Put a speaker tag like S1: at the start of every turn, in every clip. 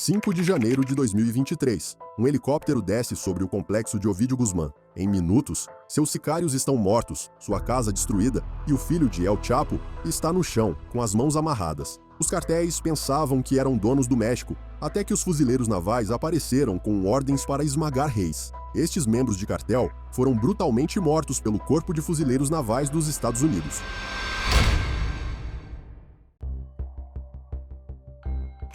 S1: 5 de janeiro de 2023. Um helicóptero desce sobre o complexo de Ovidio Guzmán. Em minutos, seus sicários estão mortos, sua casa destruída e o filho de El Chapo está no chão, com as mãos amarradas. Os cartéis pensavam que eram donos do México, até que os fuzileiros navais apareceram com ordens para esmagar reis. Estes membros de cartel foram brutalmente mortos pelo Corpo de Fuzileiros Navais dos Estados Unidos.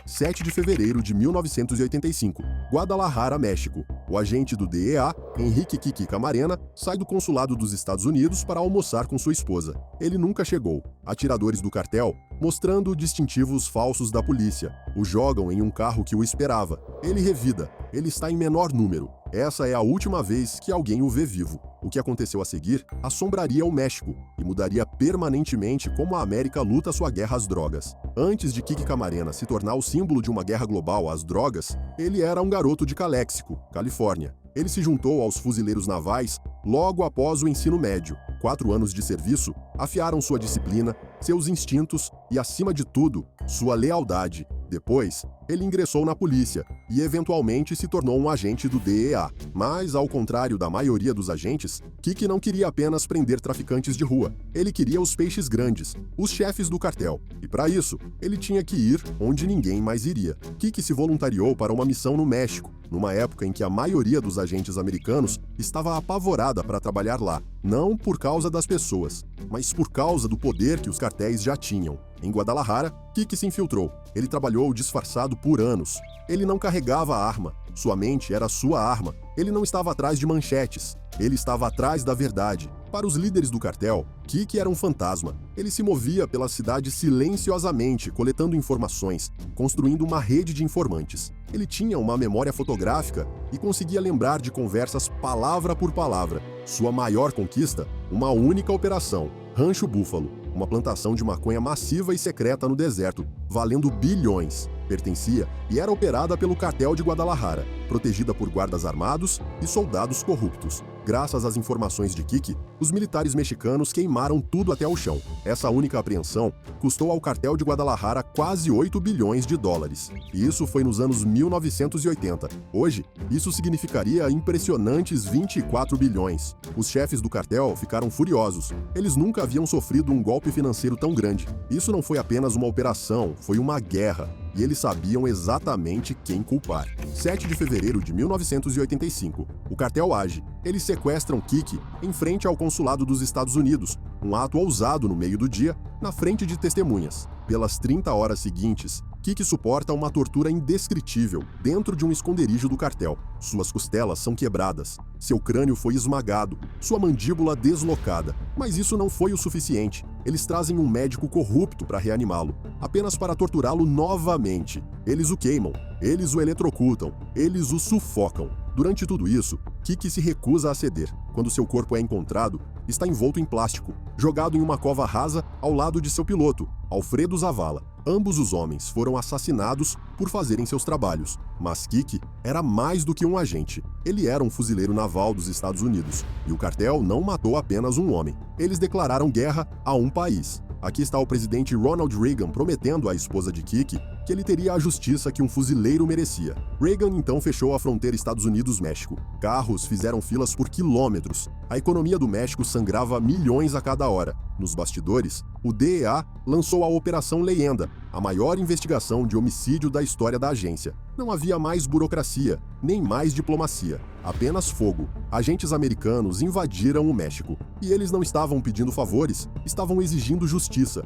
S1: 7 de fevereiro de 1985, Guadalajara, México. O agente do DEA, Henrique Kiki Camarena, sai do consulado dos Estados Unidos para almoçar com sua esposa. Ele nunca chegou. Atiradores do cartel, mostrando distintivos falsos da polícia, o jogam em um carro que o esperava. Ele revida. Ele está em menor número. Essa é a última vez que alguém o vê vivo. O que aconteceu a seguir assombraria o México e mudaria permanentemente como a América luta sua guerra às drogas. Antes de Kiki Camarena se tornar o símbolo de uma guerra global às drogas, ele era um garoto de Calexico, Califórnia. Ele se juntou aos fuzileiros navais logo após o ensino médio. 4 anos de serviço afiaram sua disciplina, seus instintos e, acima de tudo, sua lealdade. Depois, ele ingressou na polícia e, eventualmente, se tornou um agente do DEA. Mas, ao contrário da maioria dos agentes, Kiki não queria apenas prender traficantes de rua. Ele queria os peixes grandes, os chefes do cartel. E, para isso, ele tinha que ir onde ninguém mais iria. Kiki se voluntariou para uma missão no México, numa época em que a maioria dos agentes americanos estava apavorada para trabalhar lá, não por causa das pessoas, mas por causa do poder que os cartéis já tinham. Em Guadalajara, Kiki se infiltrou. Ele trabalhou disfarçado por anos. Ele não carregava a arma. Sua mente era sua arma. Ele não estava atrás de manchetes. Ele estava atrás da verdade. Para os líderes do cartel, Kiki era um fantasma. Ele se movia pela cidade silenciosamente, coletando informações, construindo uma rede de informantes. Ele tinha uma memória fotográfica e conseguia lembrar de conversas palavra por palavra. Sua maior conquista? Uma única operação: Rancho Búfalo, uma plantação de maconha massiva e secreta no deserto, valendo bilhões. Pertencia e era operada pelo cartel de Guadalajara, protegida por guardas armados e soldados corruptos. Graças às informações de Kiki, os militares mexicanos queimaram tudo até o chão. Essa única apreensão custou ao cartel de Guadalajara quase 8 bilhões de dólares. E isso foi nos anos 1980. Hoje, isso significaria impressionantes 24 bilhões. Os chefes do cartel ficaram furiosos. Eles nunca haviam sofrido um golpe financeiro tão grande. Isso não foi apenas uma operação, foi uma guerra. E eles sabiam exatamente quem culpar. 7 de fevereiro de 1985. O cartel age. Eles sequestram Kiki em frente ao consulado dos Estados Unidos, um ato ousado no meio do dia, na frente de testemunhas. Pelas 30 horas seguintes, Kiki suporta uma tortura indescritível dentro de um esconderijo do cartel. Suas costelas são quebradas, seu crânio foi esmagado, sua mandíbula deslocada. Mas isso não foi o suficiente. Eles trazem um médico corrupto para reanimá-lo, apenas para torturá-lo novamente. Eles o queimam, eles o eletrocutam, eles o sufocam. Durante tudo isso, Kiki se recusa a ceder. Quando seu corpo é encontrado, está envolto em plástico, jogado em uma cova rasa ao lado de seu piloto, Alfredo Zavala. Ambos os homens foram assassinados por fazerem seus trabalhos. Mas Kiki era mais do que um agente. Ele era um fuzileiro naval dos Estados Unidos. E o cartel não matou apenas um homem. Eles declararam guerra a um país. Aqui está o presidente Ronald Reagan prometendo à esposa de Kiki que ele teria a justiça que um fuzileiro merecia. Reagan então fechou a fronteira Estados Unidos-México. Carros fizeram filas por quilômetros. A economia do México sangrava milhões a cada hora. Nos bastidores, o DEA lançou a Operação Leyenda, a maior investigação de homicídio da história da agência. Não havia mais burocracia, nem mais diplomacia. Apenas fogo. Agentes americanos invadiram o México. E eles não estavam pedindo favores, estavam exigindo justiça.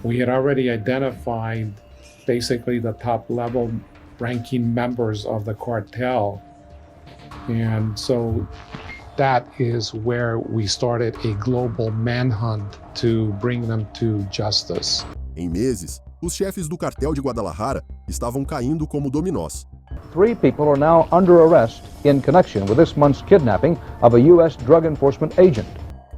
S2: We had already identified basically the top level ranking members of the cartel. And so that is where we started a global manhunt to bring them to justice.
S1: Em meses, os chefes do cartel de Guadalajara estavam caindo como dominós.
S3: 3 people are now under arrest in connection with this month's kidnapping of a U.S. Drug Enforcement agent.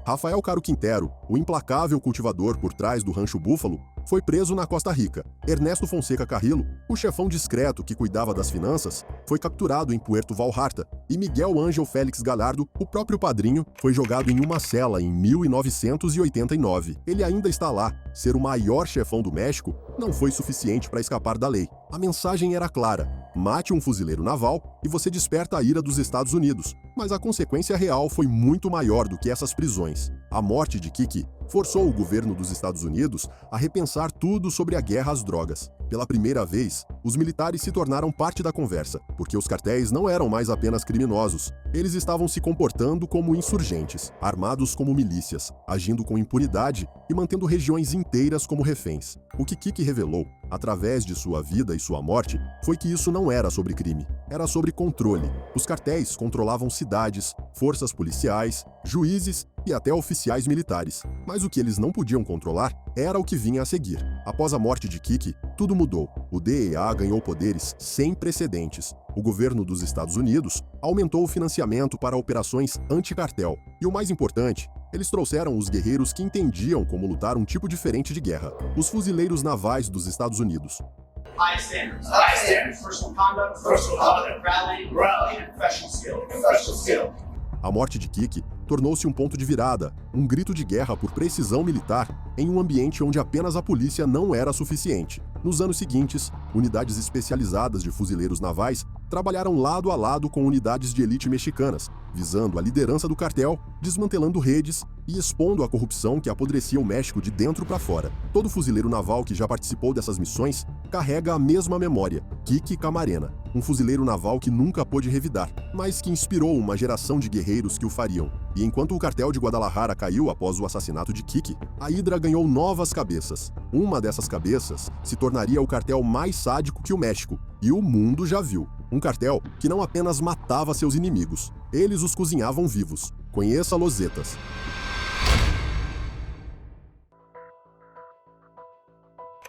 S1: Rafael Caro Quintero, o implacável cultivador por trás do Rancho Búfalo, foi preso na Costa Rica. Ernesto Fonseca Carrillo, o chefão discreto que cuidava das finanças, foi capturado em Puerto Vallarta. E Miguel Ángel Félix Gallardo, o próprio padrinho, foi jogado em uma cela em 1989. Ele ainda está lá. Ser o maior chefão do México não foi suficiente para escapar da lei. A mensagem era clara: mate um fuzileiro naval e você desperta a ira dos Estados Unidos. Mas a consequência real foi muito maior do que essas prisões. A morte de Kiki forçou o governo dos Estados Unidos a repensar tudo sobre a guerra às drogas. Pela primeira vez, os militares se tornaram parte da conversa, porque os cartéis não eram mais apenas criminosos. Eles estavam se comportando como insurgentes, armados como milícias, agindo com impunidade e mantendo regiões inteiras como reféns. O que Kiki revelou, através de sua vida e sua morte, foi que isso não era sobre crime, era sobre controle. Os cartéis controlavam cidades, forças policiais, juízes e até oficiais militares. Mas o que eles não podiam controlar era o que vinha a seguir. Após a morte de Kiki, tudo mudou. O DEA ganhou poderes sem precedentes. O governo dos Estados Unidos aumentou o financiamento para operações anti-cartel. E o mais importante, eles trouxeram os guerreiros que entendiam como lutar um tipo diferente de guerra: os fuzileiros navais dos Estados Unidos.
S4: High standards. High standards. Personal conduct. Personal conduct. Rallying. And professional skill. Professional skill.
S1: A morte de Kiki tornou-se um ponto de virada, um grito de guerra por precisão militar em um ambiente onde apenas a polícia não era suficiente. Nos anos seguintes, unidades especializadas de fuzileiros navais trabalharam lado a lado com unidades de elite mexicanas, visando a liderança do cartel, desmantelando redes e expondo a corrupção que apodrecia o México de dentro para fora. Todo fuzileiro naval que já participou dessas missões carrega a mesma memória: Kiki Camarena, um fuzileiro naval que nunca pôde revidar, mas que inspirou uma geração de guerreiros que o fariam. E enquanto o cartel de Guadalajara caiu após o assassinato de Kiki, a Hydra ganhou novas cabeças. Uma dessas cabeças se tornaria o cartel mais sádico que o México, e o mundo já viu. Um cartel que não apenas matava seus inimigos, eles os cozinhavam vivos. Conheça Los Zetas. –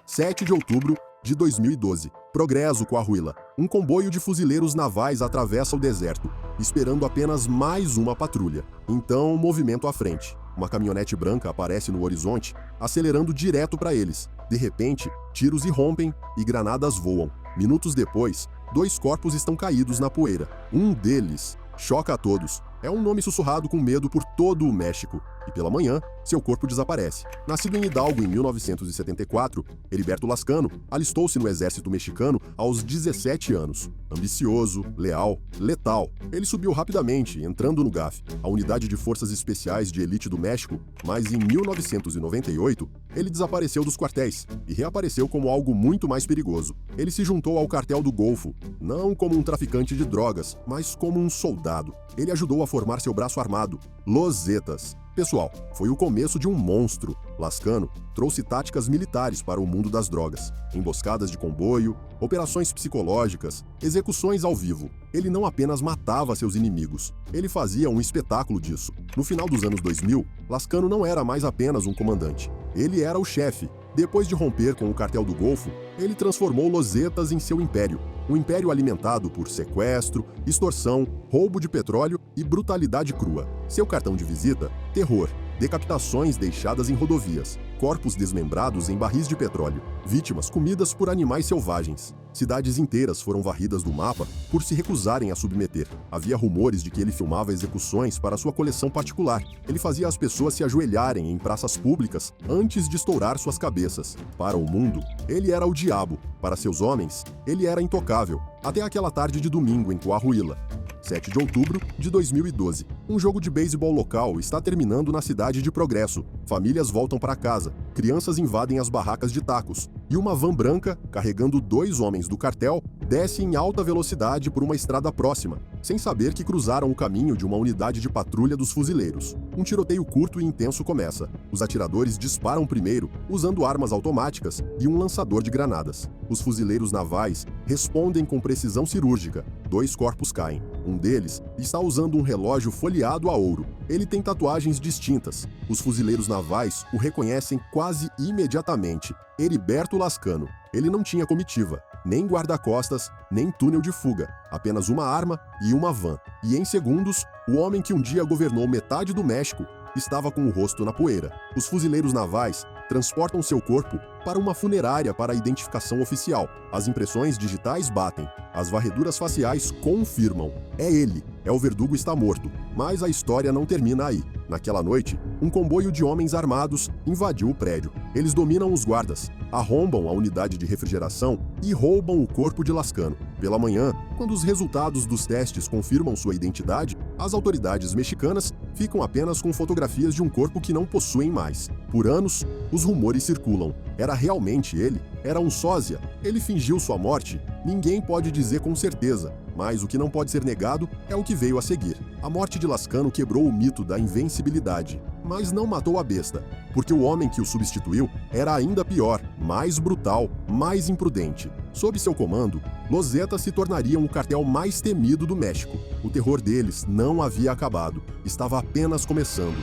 S1: 7 de outubro de 2012. Progresso Coahuila. Um comboio de fuzileiros navais atravessa o deserto, esperando apenas mais uma patrulha. Então, movimento à frente. Uma caminhonete branca aparece no horizonte, acelerando direto para eles. De repente, tiros irrompem e granadas voam. Minutos depois, 2 corpos estão caídos na poeira. Um deles choca a todos. É um nome sussurrado com medo por todo o México. E pela manhã, seu corpo desaparece. Nascido em Hidalgo em 1974, Heriberto Lascano alistou-se no exército mexicano aos 17 anos. Ambicioso, leal, letal, ele subiu rapidamente, entrando no GAF, a unidade de forças especiais de elite do México, mas em 1998, ele desapareceu dos quartéis e reapareceu como algo muito mais perigoso. Ele se juntou ao cartel do Golfo, não como um traficante de drogas, mas como um soldado. Ele ajudou a formar seu braço armado, Los Zetas. Pessoal, foi o começo de um monstro. Lascano trouxe táticas militares para o mundo das drogas. Emboscadas de comboio, operações psicológicas, execuções ao vivo. Ele não apenas matava seus inimigos, ele fazia um espetáculo disso. No final dos anos 2000, Lascano não era mais apenas um comandante. Ele era o chefe. Depois de romper com o cartel do Golfo, ele transformou Los Zetas em seu império. Um império alimentado por sequestro, extorsão, roubo de petróleo e brutalidade crua. Seu cartão de visita: terror, decapitações deixadas em rodovias, corpos desmembrados em barris de petróleo, vítimas comidas por animais selvagens. Cidades inteiras foram varridas do mapa por se recusarem a submeter. Havia rumores de que ele filmava execuções para sua coleção particular. Ele fazia as pessoas se ajoelharem em praças públicas antes de estourar suas cabeças. Para o mundo, ele era o diabo. Para seus homens, ele era intocável. Até aquela tarde de domingo em Coahuila. 7 de outubro de 2012. Um jogo de beisebol local está terminando na cidade de Progresso. Famílias voltam para casa, crianças invadem as barracas de tacos, e uma van branca, carregando 2 homens do cartel, desce em alta velocidade por uma estrada próxima, sem saber que cruzaram o caminho de uma unidade de patrulha dos fuzileiros. Um tiroteio curto e intenso começa. Os atiradores disparam primeiro, usando armas automáticas e um lançador de granadas. Os fuzileiros navais respondem com precisão cirúrgica. 2 corpos caem. Um deles está usando um relógio folheado a ouro. Ele tem tatuagens distintas. Os fuzileiros navais o reconhecem quase imediatamente. Heriberto Lascano. Ele não tinha comitiva, nem guarda-costas, nem túnel de fuga. Apenas uma arma e uma van. E em segundos, o homem que um dia governou metade do México estava com o rosto na poeira. Os fuzileiros navais transportam seu corpo para uma funerária para a identificação oficial. As impressões digitais batem. As varreduras faciais confirmam. É ele. El Verdugo está morto. Mas a história não termina aí. Naquela noite, um comboio de homens armados invadiu o prédio. Eles dominam os guardas, arrombam a unidade de refrigeração e roubam o corpo de Lascano. Pela manhã, quando os resultados dos testes confirmam sua identidade, as autoridades mexicanas ficam apenas com fotografias de um corpo que não possuem mais. Por anos, os rumores circulam. Era realmente ele? Era um sósia? Ele fingiu sua morte? Ninguém pode dizer com certeza, mas o que não pode ser negado é o que veio a seguir. A morte de Lascano quebrou o mito da invencibilidade, mas não matou a besta, porque o homem que o substituiu era ainda pior, mais brutal, mais imprudente. Sob seu comando, Los Zetas se tornariam o cartel mais temido do México. O terror deles não havia acabado, estava apenas começando.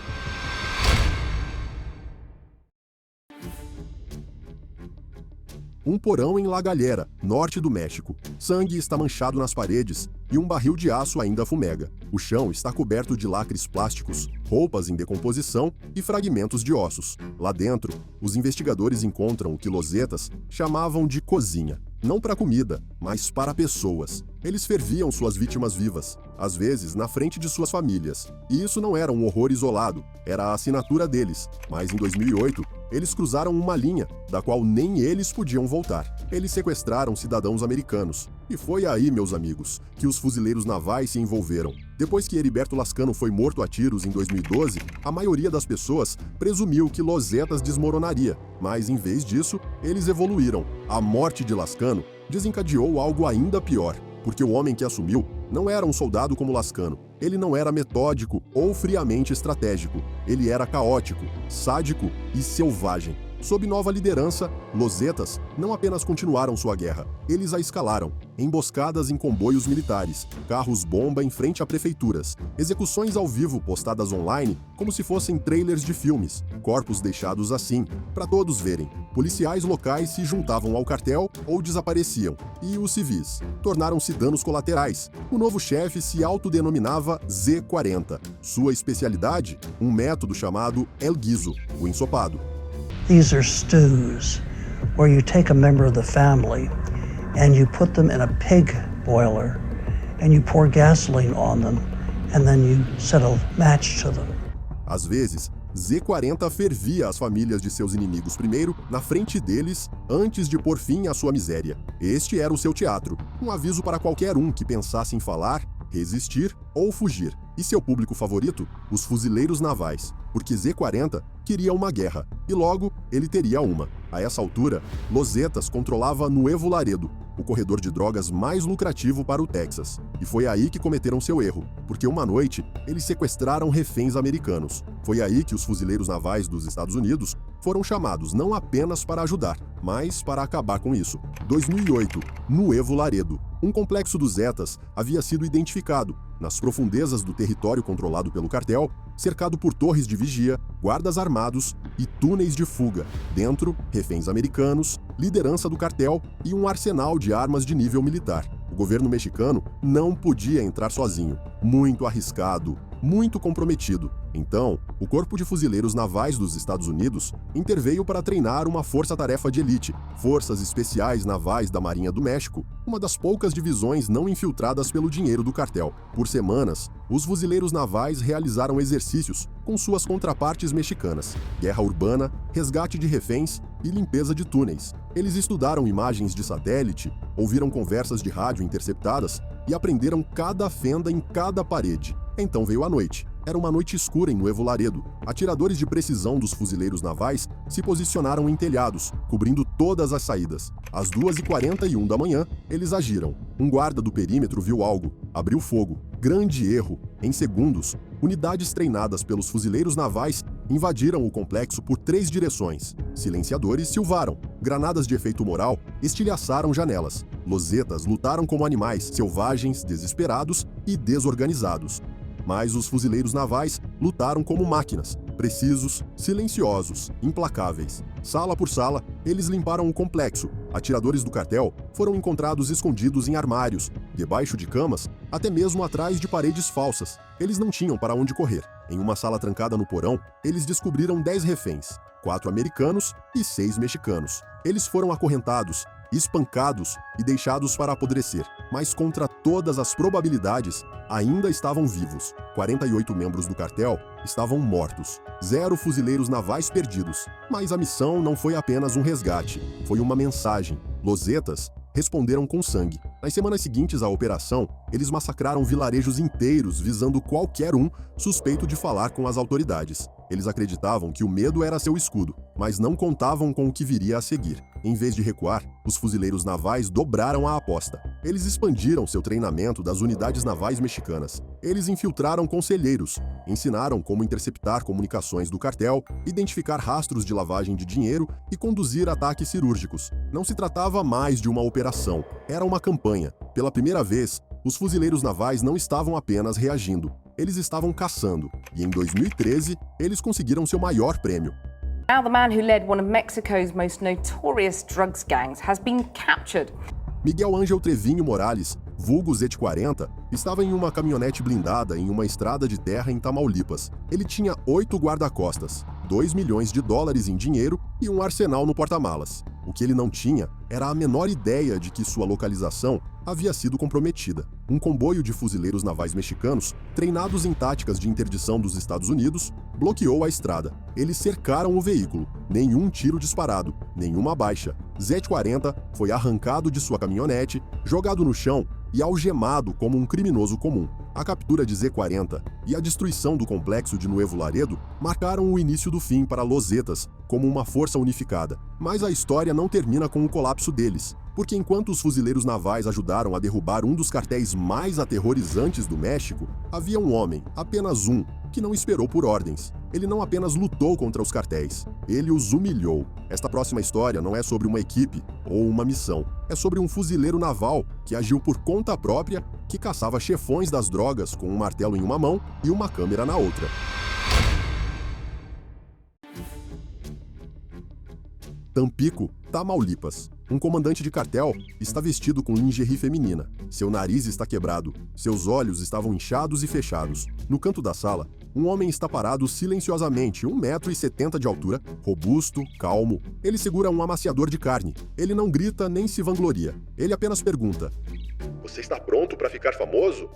S1: Um porão em La Galera, norte do México. Sangue está manchado nas paredes e um barril de aço ainda fumega. O chão está coberto de lacres plásticos, roupas em decomposição e fragmentos de ossos. Lá dentro, os investigadores encontram o que Los Zetas chamavam de cozinha. Não para comida, mas para pessoas. Eles ferviam suas vítimas vivas, às vezes na frente de suas famílias. E isso não era um horror isolado, era a assinatura deles. Mas em 2008, eles cruzaram uma linha, da qual nem eles podiam voltar. Eles sequestraram cidadãos americanos. E foi aí, meus amigos, que os fuzileiros navais se envolveram. Depois que Heriberto Lascano foi morto a tiros em 2012, a maioria das pessoas presumiu que Los Zetas desmoronaria. Mas, em vez disso, eles evoluíram. A morte de Lascano desencadeou algo ainda pior, porque o homem que assumiu não era um soldado como Lascano. Ele não era metódico ou friamente estratégico. Ele era caótico, sádico e selvagem. Sob nova liderança, Los Zetas não apenas continuaram sua guerra, eles a escalaram. Emboscadas em comboios militares, carros-bomba em frente a prefeituras, execuções ao vivo postadas online como se fossem trailers de filmes, corpos deixados assim, para todos verem. Policiais locais se juntavam ao cartel ou desapareciam, e os civis tornaram-se danos colaterais. O novo chefe se autodenominava Z40. Sua especialidade? Um método chamado El Guiso, o ensopado.
S5: These are stews where you take a member of the family and you put them in a pig boiler and you pour gasoline on them and then you set a match to them.
S1: Às vezes, Z40 fervia as famílias de seus inimigos primeiro, na frente deles, antes de pôr fim à sua miséria. Este era o seu teatro, um aviso para qualquer um que pensasse em falar, resistir ou fugir. E seu público favorito? Os fuzileiros navais, porque Z40 queria uma guerra, e logo ele teria uma. A essa altura, Los Zetas controlava Nuevo Laredo, o corredor de drogas mais lucrativo para o Texas. E foi aí que cometeram seu erro, porque uma noite eles sequestraram reféns americanos. Foi aí que os fuzileiros navais dos Estados Unidos foram chamados não apenas para ajudar, mas para acabar com isso. 2008, Nuevo Laredo. Um complexo dos Zetas havia sido identificado nas profundezas do território controlado pelo cartel, cercado por torres de vigia, guardas armados e túneis de fuga. Dentro, reféns americanos, liderança do cartel e um arsenal de armas de nível militar. O governo mexicano não podia entrar sozinho. Muito arriscado, muito comprometido. Então, o Corpo de Fuzileiros Navais dos Estados Unidos interveio para treinar uma força-tarefa de elite, Forças Especiais Navais da Marinha do México, uma das poucas divisões não infiltradas pelo dinheiro do cartel. Por semanas, os fuzileiros navais realizaram exercícios com suas contrapartes mexicanas, guerra urbana, resgate de reféns e limpeza de túneis. Eles estudaram imagens de satélite, ouviram conversas de rádio interceptadas e aprenderam cada fenda em cada parede. Então veio a noite. Era uma noite escura em Nuevo Laredo. Atiradores de precisão dos fuzileiros navais se posicionaram em telhados, cobrindo todas as saídas. Às 2h41 da manhã, eles agiram. Um guarda do perímetro viu algo, abriu fogo. Grande erro. Em segundos, unidades treinadas pelos fuzileiros navais invadiram o complexo por 3 direções. Silenciadores silvaram. Granadas de efeito moral estilhaçaram janelas. Los Zetas lutaram como animais, selvagens, desesperados e desorganizados. Mas os fuzileiros navais lutaram como máquinas, precisos, silenciosos, implacáveis. Sala por sala, eles limparam o complexo. Atiradores do cartel foram encontrados escondidos em armários, debaixo de camas, até mesmo atrás de paredes falsas. Eles não tinham para onde correr. Em uma sala trancada no porão, eles descobriram 10 reféns, 4 americanos e 6 mexicanos. Eles foram acorrentados, espancados e deixados para apodrecer. Mas contra todas as probabilidades, ainda estavam vivos. 48 membros do cartel estavam mortos. 0 fuzileiros navais perdidos. Mas a missão não foi apenas um resgate, foi uma mensagem. Los Zetas responderam com sangue. Nas semanas seguintes à operação, eles massacraram vilarejos inteiros visando qualquer um suspeito de falar com as autoridades. Eles acreditavam que o medo era seu escudo, mas não contavam com o que viria a seguir. Em vez de recuar, os fuzileiros navais dobraram a aposta. Eles expandiram seu treinamento das unidades navais mexicanas. Eles infiltraram conselheiros, ensinaram como interceptar comunicações do cartel, identificar rastros de lavagem de dinheiro e conduzir ataques cirúrgicos. Não se tratava mais de uma operação, era uma campanha. Pela primeira vez, os fuzileiros navais não estavam apenas reagindo, eles estavam caçando. E em 2013, eles conseguiram seu maior prêmio.
S6: Now the man who led one of Mexico's most notorious drugs gangs has been captured.
S1: Miguel Ángel Trevinho Morales, vulgo ZET-40, estava em uma caminhonete blindada em uma estrada de terra em Tamaulipas. Ele tinha 8 guarda-costas, 2 milhões de dólares em dinheiro e um arsenal no porta-malas. O que ele não tinha era a menor ideia de que sua localização havia sido comprometida. Um comboio de fuzileiros navais mexicanos, treinados em táticas de interdição dos Estados Unidos, bloqueou a estrada. Eles cercaram o veículo. Nenhum tiro disparado, nenhuma baixa. ZET-40 foi arrancado de sua caminhonete, jogado no chão e algemado como um criminoso comum. A captura de Z-40 e a destruição do complexo de Nuevo Laredo marcaram o início do fim para Los Zetas como uma força unificada. Mas a história não termina com o colapso deles, porque enquanto os fuzileiros navais ajudaram a derrubar um dos cartéis mais aterrorizantes do México, havia um homem, apenas um, que não esperou por ordens. Ele não apenas lutou contra os cartéis, ele os humilhou. Esta próxima história não é sobre uma equipe ou uma missão, é sobre um fuzileiro naval que agiu por conta própria, que caçava chefões das drogas com um martelo em uma mão e uma câmera na outra. Tampico, Tamaulipas. Um comandante de cartel está vestido com lingerie feminina. Seu nariz está quebrado, seus olhos estavam inchados e fechados. No canto da sala, um homem está parado silenciosamente, 1,70 m de altura, robusto, calmo. Ele segura um amaciador de carne. Ele não grita nem se vangloria. Ele apenas pergunta: "Você está pronto para ficar famoso?"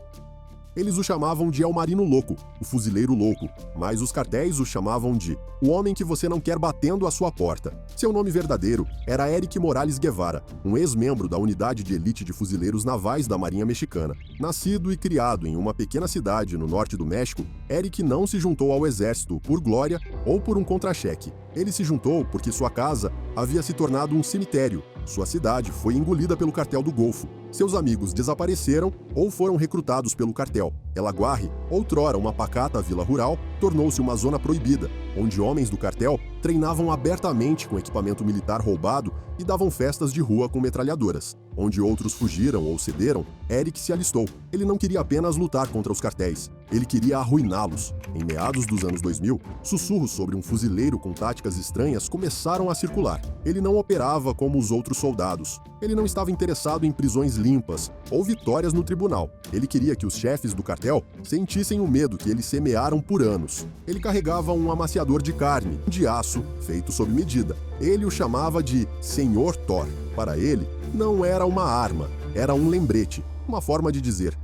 S1: Eles o chamavam de El Marino Louco, o fuzileiro louco, mas os cartéis o chamavam de o homem que você não quer batendo à sua porta. Seu nome verdadeiro era Eric Morales Guevara, um ex-membro da unidade de elite de fuzileiros navais da Marinha Mexicana. Nascido e criado em uma pequena cidade no norte do México, Eric não se juntou ao exército por glória ou por um contra-cheque. Ele se juntou porque sua casa havia se tornado um cemitério. Sua cidade foi engolida pelo cartel do Golfo. Seus amigos desapareceram ou foram recrutados pelo cartel. El Aguarre, outrora uma pacata vila rural, tornou-se uma zona proibida, onde homens do cartel treinavam abertamente com equipamento militar roubado e davam festas de rua com metralhadoras. Onde outros fugiram ou cederam, Eric se alistou. Ele não queria apenas lutar contra os cartéis, ele queria arruiná-los. Em meados dos anos 2000, sussurros sobre um fuzileiro com táticas estranhas começaram a circular. Ele não operava como os outros soldados. Ele não estava interessado em prisões limpas ou vitórias no tribunal. Ele queria que os chefes do cartel sentissem o medo que eles semearam por anos. Ele carregava um amaciador de carne, de aço, feito sob medida. Ele o chamava de Senhor Thor. Para ele, não era uma arma, era um lembrete, uma forma de dizer: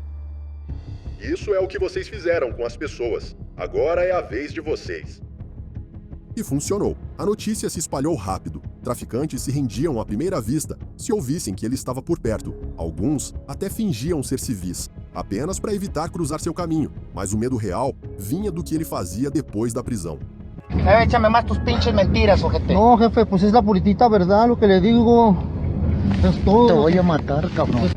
S1: "Isso é o que vocês fizeram com as pessoas. Agora é a vez de vocês." E funcionou. A notícia se espalhou rápido. Traficantes se rendiam à primeira vista se ouvissem que ele estava por perto. Alguns até fingiam ser civis, apenas para evitar cruzar seu caminho, mas o medo real vinha do que ele fazia depois da prisão.
S7: Échame más tus pinches mentiras, ojete.
S8: No, jefe, pues es la puritita verdad lo que le digo. Es todo.
S7: Te voy a matar, cabrón.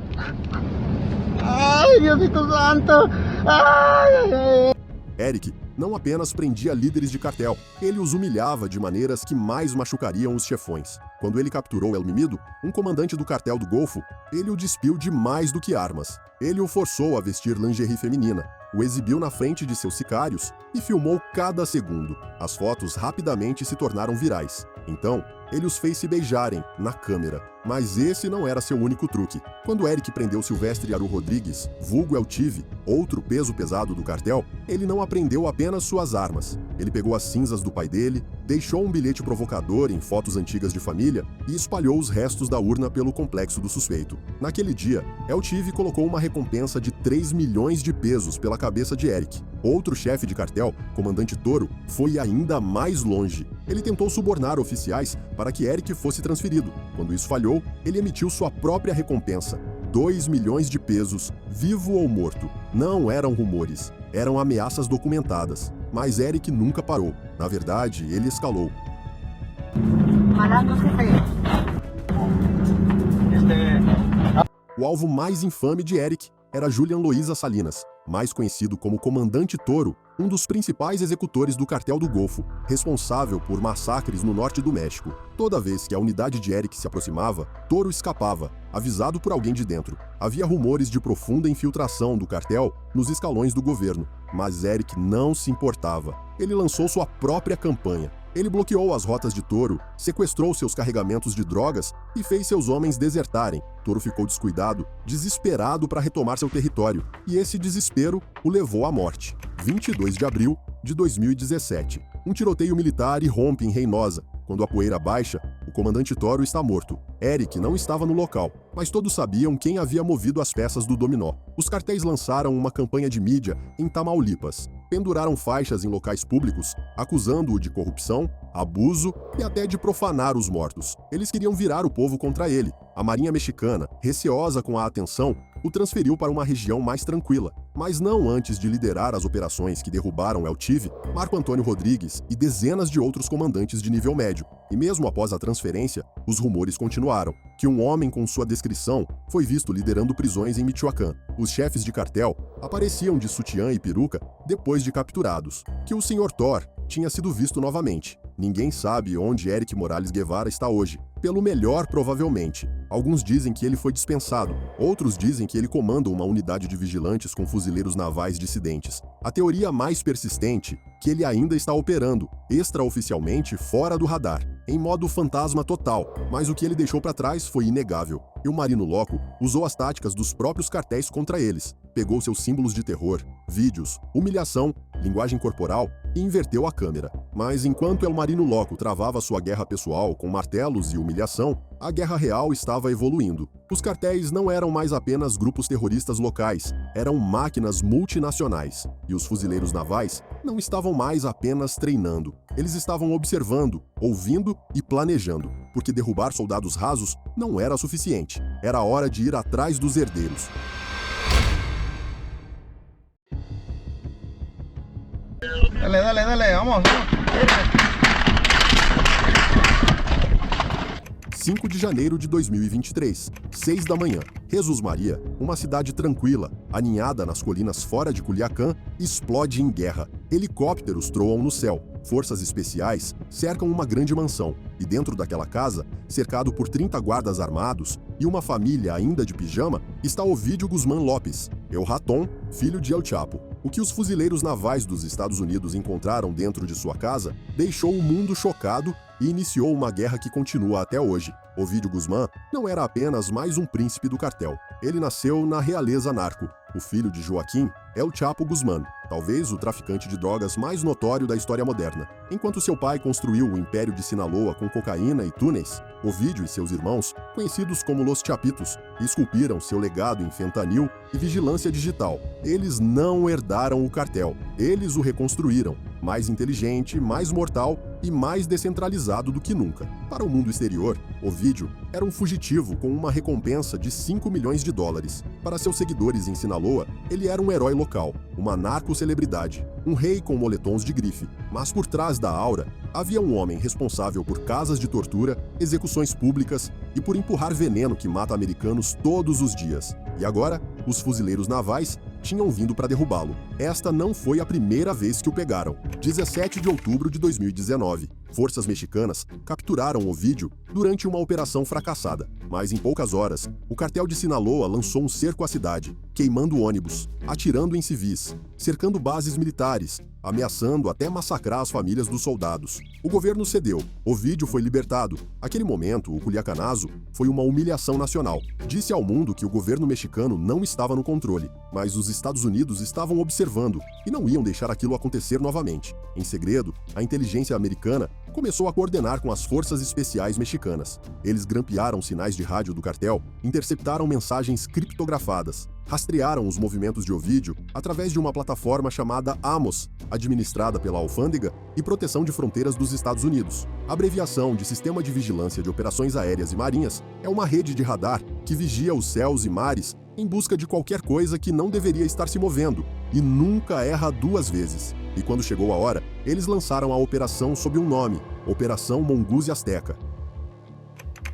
S8: Ay, Diosito santo. Ay, ay, ay.
S1: Eric não apenas prendia líderes de cartel, ele os humilhava de maneiras que mais machucariam os chefões. Quando ele capturou El Mimido, um comandante do cartel do Golfo, ele o despiu de mais do que armas. Ele o forçou a vestir lingerie feminina, o exibiu na frente de seus sicários e filmou cada segundo. As fotos rapidamente se tornaram virais. Então, ele os fez se beijarem na câmera. Mas esse não era seu único truque. Quando Eric prendeu Silvestre Aru Rodrigues, vulgo El Tive, outro peso pesado do cartel, ele não apreendeu apenas suas armas. Ele pegou as cinzas do pai dele, deixou um bilhete provocador em fotos antigas de família e espalhou os restos da urna pelo complexo do suspeito. Naquele dia, El-Tiv colocou uma recompensa de 3 milhões de pesos pela cabeça de Eric. Outro chefe de cartel, comandante Toro, foi ainda mais longe. Ele tentou subornar oficiais para que Eric fosse transferido. Quando isso falhou, ele emitiu sua própria recompensa. 2 milhões de pesos, vivo ou morto. Não eram rumores, eram ameaças documentadas. Mas Eric nunca parou. Na verdade, ele escalou. O alvo mais infame de Eric era Julian Loíza Salinas, mais conhecido como Comandante Toro, um dos principais executores do Cartel do Golfo, responsável por massacres no norte do México. Toda vez que a unidade de Eric se aproximava, Toro escapava, avisado por alguém de dentro. Havia rumores de profunda infiltração do cartel nos escalões do governo, mas Eric não se importava. Ele lançou sua própria campanha. Ele bloqueou as rotas de Toro, sequestrou seus carregamentos de drogas e fez seus homens desertarem. Toro ficou descuidado, desesperado para retomar seu território, e esse desespero o levou à morte. 22 de abril de 2017. Um tiroteio militar irrompe em Reynosa. Quando a poeira baixa, o comandante Toro está morto. Eric não estava no local, mas todos sabiam quem havia movido as peças do dominó. Os cartéis lançaram uma campanha de mídia em Tamaulipas. Penduraram faixas em locais públicos, acusando-o de corrupção, abuso e até de profanar os mortos. Eles queriam virar o povo contra ele. A Marinha Mexicana, receosa com a atenção, o transferiu para uma região mais tranquila, mas não antes de liderar as operações que derrubaram El-Tiv, Marco Antônio Rodrigues e dezenas de outros comandantes de nível médio. E mesmo após a transferência, os rumores continuaram, que um homem com sua descrição foi visto liderando prisões em Michoacán. Os chefes de cartel apareciam de sutiã e peruca depois de capturados, que o Sr. Thor tinha sido visto novamente. Ninguém sabe onde Eric Morales Guevara está hoje. Pelo melhor, provavelmente. Alguns dizem que ele foi dispensado, outros dizem que ele comanda uma unidade de vigilantes com fuzileiros navais dissidentes. A teoria mais persistente, que ele ainda está operando, extraoficialmente fora do radar, em modo fantasma total, mas o que ele deixou para trás foi inegável. E o Marino Loco usou as táticas dos próprios cartéis contra eles. Pegou seus símbolos de terror, vídeos, humilhação, linguagem corporal e inverteu a câmera. Mas enquanto El Marino Loco travava sua guerra pessoal com martelos e humilhação, a guerra real estava evoluindo. Os cartéis não eram mais apenas grupos terroristas locais, eram máquinas multinacionais. E os fuzileiros navais não estavam mais apenas treinando. Eles estavam observando, ouvindo e planejando, porque derrubar soldados rasos não era suficiente. Era hora de ir atrás dos herdeiros.
S7: Dale, vamos.
S1: 5 de janeiro de 2023, 6 da manhã. Jesus Maria, uma cidade tranquila, aninhada nas colinas fora de Culiacán, explode em guerra. Helicópteros troam no céu. Forças especiais cercam uma grande mansão. E dentro daquela casa, cercado por 30 guardas armados e uma família ainda de pijama, está Ovidio Guzmán Lopes, El Ratón, filho de El Chapo. O que os fuzileiros navais dos Estados Unidos encontraram dentro de sua casa deixou o mundo chocado e iniciou uma guerra que continua até hoje. Ovidio Guzmán não era apenas mais um príncipe do cartel. Ele nasceu na realeza narco. O filho de Joaquim, El Chapo Guzmán, talvez o traficante de drogas mais notório da história moderna. Enquanto seu pai construiu o império de Sinaloa com cocaína e túneis, Ovidio e seus irmãos, conhecidos como Los Chapitos, esculpiram seu legado em fentanil e vigilância digital. Eles não herdaram o cartel, eles o reconstruíram, mais inteligente, mais mortal e mais descentralizado do que nunca. Para o mundo exterior, Ovidio era um fugitivo com uma recompensa de $5 milhões. Para seus seguidores em Sinaloa, ele era um herói local, uma narco-celebridade, um rei com moletons de grife. Mas por trás da aura, havia um homem responsável por casas de tortura, execuções públicas e por empurrar veneno que mata americanos todos os dias. E agora, os fuzileiros navais tinham vindo para derrubá-lo. Esta não foi a primeira vez que o pegaram. 17 de outubro de 2019. Forças mexicanas capturaram Ovidio durante uma operação fracassada. Mas em poucas horas, o cartel de Sinaloa lançou um cerco à cidade, queimando ônibus, atirando em civis, cercando bases militares ameaçando até massacrar as famílias dos soldados. O governo cedeu, Ovidio foi libertado. Aquele momento, o Culiacanazo foi uma humilhação nacional. Disse ao mundo que o governo mexicano não estava no controle, mas os Estados Unidos estavam observando e não iam deixar aquilo acontecer novamente. Em segredo, a inteligência americana começou a coordenar com as forças especiais mexicanas. Eles grampearam sinais de rádio do cartel, interceptaram mensagens criptografadas, rastrearam os movimentos de Ovidio através de uma plataforma chamada AMOS, administrada pela Alfândega e Proteção de Fronteiras dos Estados Unidos. A abreviação de Sistema de Vigilância de Operações Aéreas e Marinhas é uma rede de radar que vigia os céus e mares em busca de qualquer coisa que não deveria estar se movendo e nunca erra duas vezes. E quando chegou a hora, eles lançaram a operação sob um nome, Operação Mongoose Azteca.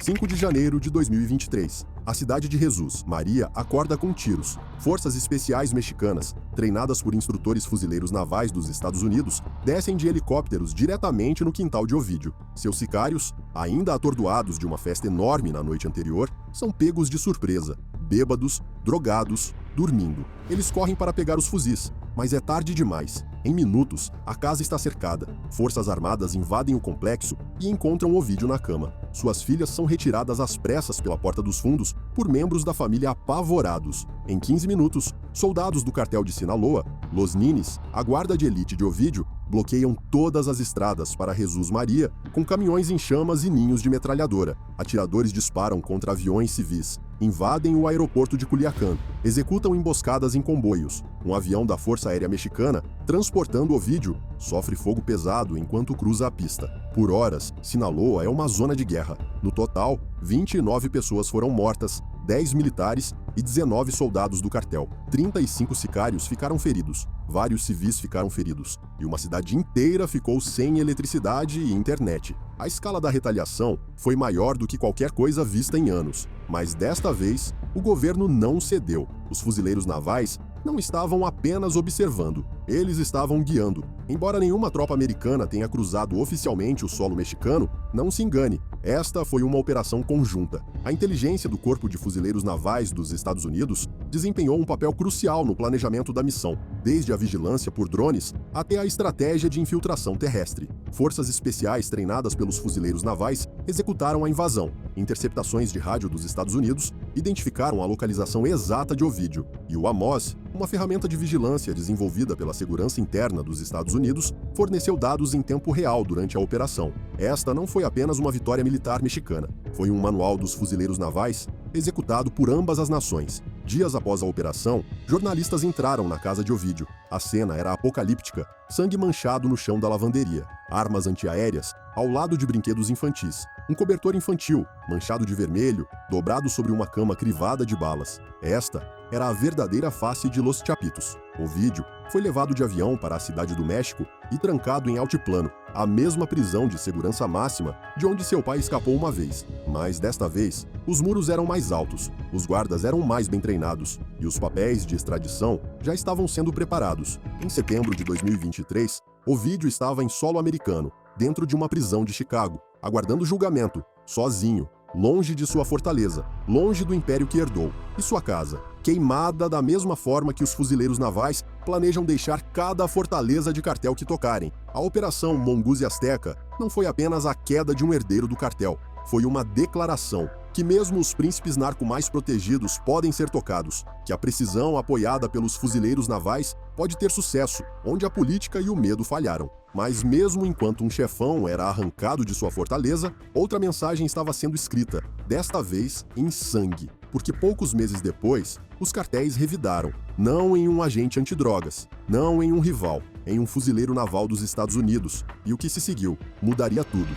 S1: 5 de janeiro de 2023. A cidade de Jesus, Maria, acorda com tiros. Forças especiais mexicanas, treinadas por instrutores fuzileiros navais dos Estados Unidos, descem de helicópteros diretamente no quintal de Ovidio. Seus sicários, ainda atordoados de uma festa enorme na noite anterior, são pegos de surpresa, bêbados, drogados, dormindo. Eles correm para pegar os fuzis, mas é tarde demais. Em minutos, a casa está cercada. Forças armadas invadem o complexo e encontram Ovidio na cama. Suas filhas são retiradas às pressas pela porta dos fundos por membros da família apavorados. Em 15 minutos, soldados do cartel de Sinaloa, Los Ninis, a guarda de elite de Ovidio, bloqueiam todas as estradas para Jesus Maria com caminhões em chamas e ninhos de metralhadora. Atiradores disparam contra aviões civis, invadem o aeroporto de Culiacán, executam emboscadas em comboios. Um avião da Força Aérea Mexicana, transportando Ovidio, sofre fogo pesado enquanto cruza a pista. Por horas, Sinaloa é uma zona de guerra. No total, 29 pessoas foram mortas, 10 militares e 19 soldados do cartel. 35 sicários ficaram feridos, vários civis ficaram feridos, e uma cidade inteira ficou sem eletricidade e internet. A escala da retaliação foi maior do que qualquer coisa vista em anos, mas desta vez, o governo não cedeu. Os fuzileiros navais não estavam apenas observando, eles estavam guiando. Embora nenhuma tropa americana tenha cruzado oficialmente o solo mexicano, não se engane, esta foi uma operação conjunta. A inteligência do Corpo de Fuzileiros Navais dos Estados Unidos desempenhou um papel crucial no planejamento da missão, desde a vigilância por drones até a estratégia de infiltração terrestre. Forças especiais treinadas pelos fuzileiros navais executaram a invasão. Interceptações de rádio dos Estados Unidos identificaram a localização exata de Ovidio, e o AMOS, uma ferramenta de vigilância desenvolvida pela Segurança Interna dos Estados Unidos, forneceu dados em tempo real durante a operação. Esta não foi apenas uma vitória militar mexicana, foi um manual dos fuzileiros navais executado por ambas as nações. Dias após a operação, jornalistas entraram na casa de Ovidio. A cena era apocalíptica, sangue manchado no chão da lavanderia, armas antiaéreas ao lado de brinquedos infantis, um cobertor infantil, manchado de vermelho, dobrado sobre uma cama crivada de balas. Esta era a verdadeira face de Los Chapitos. Ovidio foi levado de avião para a cidade do México e trancado em altiplano, a mesma prisão de segurança máxima de onde seu pai escapou uma vez. Mas desta vez, os muros eram mais altos, os guardas eram mais bem treinados e os papéis de extradição já estavam sendo preparados. Em setembro de 2023, Ovidio estava em solo americano, dentro de uma prisão de Chicago, aguardando julgamento, sozinho, longe de sua fortaleza, longe do império que herdou, e sua casa, queimada da mesma forma que os fuzileiros navais planejam deixar cada fortaleza de cartel que tocarem. A Operação Mongoose Azteca não foi apenas a queda de um herdeiro do cartel, foi uma declaração que mesmo os príncipes narco mais protegidos podem ser tocados, que a precisão apoiada pelos fuzileiros navais pode ter sucesso, onde a política e o medo falharam. Mas mesmo enquanto um chefão era arrancado de sua fortaleza, outra mensagem estava sendo escrita, desta vez em sangue. Porque poucos meses depois, os cartéis revidaram, não em um agente antidrogas, não em um rival, em um fuzileiro naval dos Estados Unidos. E o que se seguiu mudaria tudo.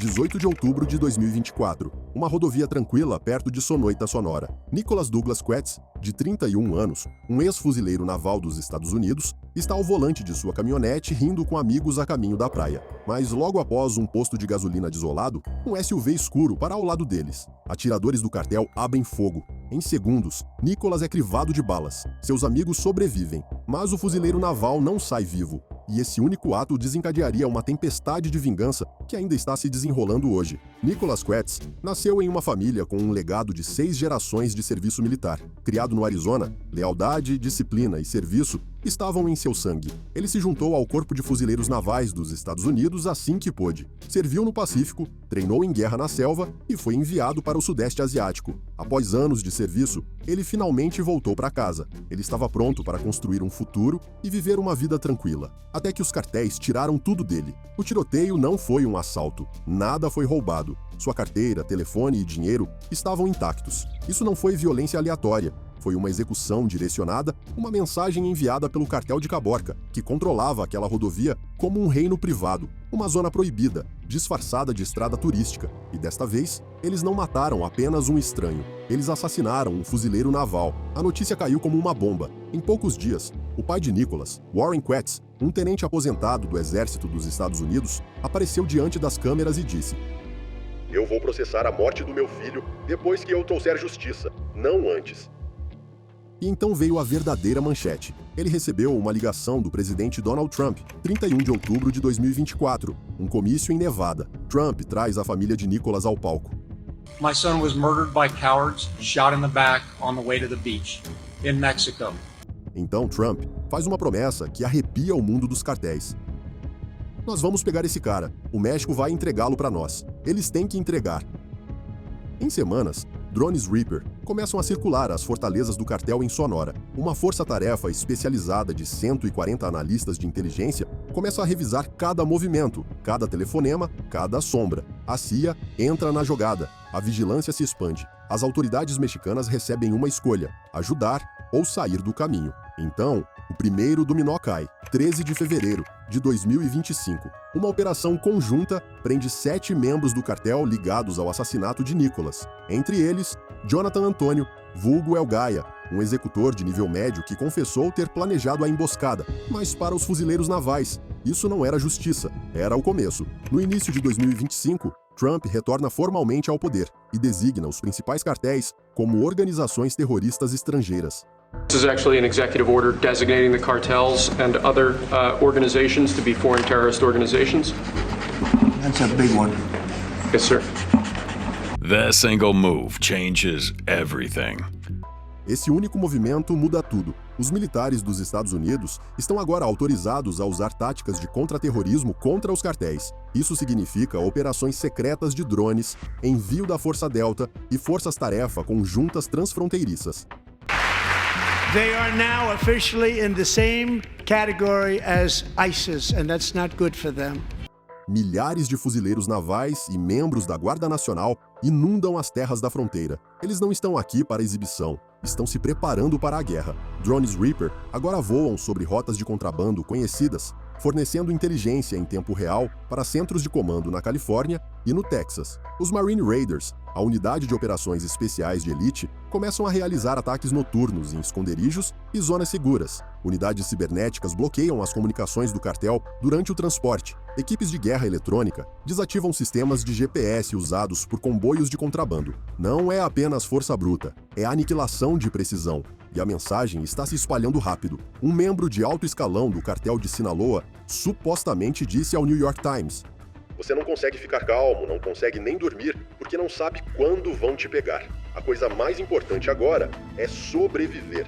S1: 18 de outubro de 2024, uma rodovia tranquila perto de Sonoita, Sonora. Nicholas Douglas Quetz, de 31 anos, um ex-fuzileiro naval dos Estados Unidos, está ao volante de sua caminhonete rindo com amigos a caminho da praia. Mas logo após um posto de gasolina desolado, um SUV escuro para ao lado deles. Atiradores do cartel abrem fogo. Em segundos, Nicholas é crivado de balas. Seus amigos sobrevivem, mas o fuzileiro naval não sai vivo. E esse único ato desencadearia uma tempestade de vingança que ainda está se desenrolando hoje. Nicholas Quetz nasceu em uma família com um legado de 6 gerações de serviço militar. Criado no Arizona, lealdade, disciplina e serviço estavam em seu sangue. Ele se juntou ao Corpo de Fuzileiros Navais dos Estados Unidos assim que pôde. Serviu no Pacífico, treinou em guerra na selva e foi enviado para o Sudeste Asiático. Após anos de serviço, ele finalmente voltou para casa. Ele estava pronto para construir um futuro e viver uma vida tranquila. Até que os cartéis tiraram tudo dele. O tiroteio não foi um assalto. Nada foi roubado. Sua carteira, telefone e dinheiro estavam intactos. Isso não foi violência aleatória. Foi uma execução direcionada, uma mensagem enviada pelo cartel de Caborca, que controlava aquela rodovia como um reino privado, uma zona proibida, disfarçada de estrada turística. E desta vez, eles não mataram apenas um estranho. Eles assassinaram um fuzileiro naval. A notícia caiu como uma bomba. Em poucos dias, o pai de Nicholas, Warren Quetz, um tenente aposentado do Exército dos Estados Unidos, apareceu diante das câmeras e disse:
S9: "Eu vou processar a morte do meu filho depois que eu trouxer justiça, não antes."
S1: E então veio a verdadeira manchete. Ele recebeu uma ligação do presidente Donald Trump, 31 de outubro de 2024, um comício em Nevada. Trump traz a família de Nicholas ao palco.
S10: My son was murdered by cowards, shot in the back on the way to the beach in Mexico.
S1: Então Trump faz uma promessa que arrepia o mundo dos cartéis. Nós vamos pegar esse cara. O México vai entregá-lo para nós. Eles têm que entregar. Em semanas, drones Reaper começam a circular às fortalezas do cartel em Sonora. Uma força-tarefa especializada de 140 analistas de inteligência começa a revisar cada movimento, cada telefonema, cada sombra. A CIA entra na jogada. A vigilância se expande. As autoridades mexicanas recebem uma escolha: ajudar ou sair do caminho. Então, o primeiro dominó cai. 13 de fevereiro de 2025. Uma operação conjunta prende 7 membros do cartel ligados ao assassinato de Nicholas. Entre eles, Jonathan Antônio, vulgo El Gaia, um executor de nível médio que confessou ter planejado a emboscada. Mas para os fuzileiros navais, isso não era justiça, era o começo. No início de 2025, Trump retorna formalmente ao poder e designa os principais cartéis como organizações terroristas estrangeiras.
S11: This is actually an executive order designating the cartels and other organizations to be foreign terrorist organizations.
S12: That's a big one.
S11: Yes, sir.
S13: The single move changes everything.
S1: Esse único movimento muda tudo. Os militares dos Estados Unidos estão agora autorizados a usar táticas de contra-terrorismo contra os cartéis. Isso significa operações secretas de drones, envio da Força Delta e forças-tarefa conjuntas transfronteiriças.
S14: They are now officially in the same category as ISIS, and that's not good for them.
S1: Milhares de fuzileiros navais e membros da Guarda Nacional inundam as terras da fronteira. Eles não estão aqui para exibição, estão se preparando para a guerra. Drones Reaper agora voam sobre rotas de contrabando conhecidas, fornecendo inteligência em tempo real para centros de comando na Califórnia e no Texas. Os Marine Raiders, a unidade de operações especiais de elite, começam a realizar ataques noturnos em esconderijos e zonas seguras. Unidades cibernéticas bloqueiam as comunicações do cartel durante o transporte. Equipes de guerra eletrônica desativam sistemas de GPS usados por comboios de contrabando. Não é apenas força bruta, é aniquilação de precisão. E a mensagem está se espalhando rápido. Um membro de alto escalão do cartel de Sinaloa supostamente disse ao New York Times:
S9: "Você não consegue ficar calmo, não consegue nem dormir, porque não sabe quando vão te pegar. A coisa mais importante agora é sobreviver."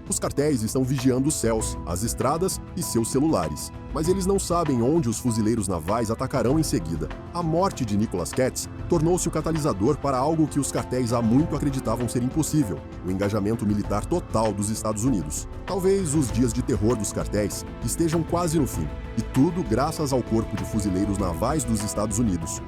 S1: Os cartéis estão vigiando os céus, as estradas e seus celulares. Mas eles não sabem onde os fuzileiros navais atacarão em seguida. A morte de Nicholas Quetz tornou-se o catalisador para algo que os cartéis há muito acreditavam ser impossível: o engajamento militar total dos Estados Unidos. Talvez os dias de terror dos cartéis estejam quase no fim. E tudo graças ao Corpo de Fuzileiros Navais dos Estados Unidos.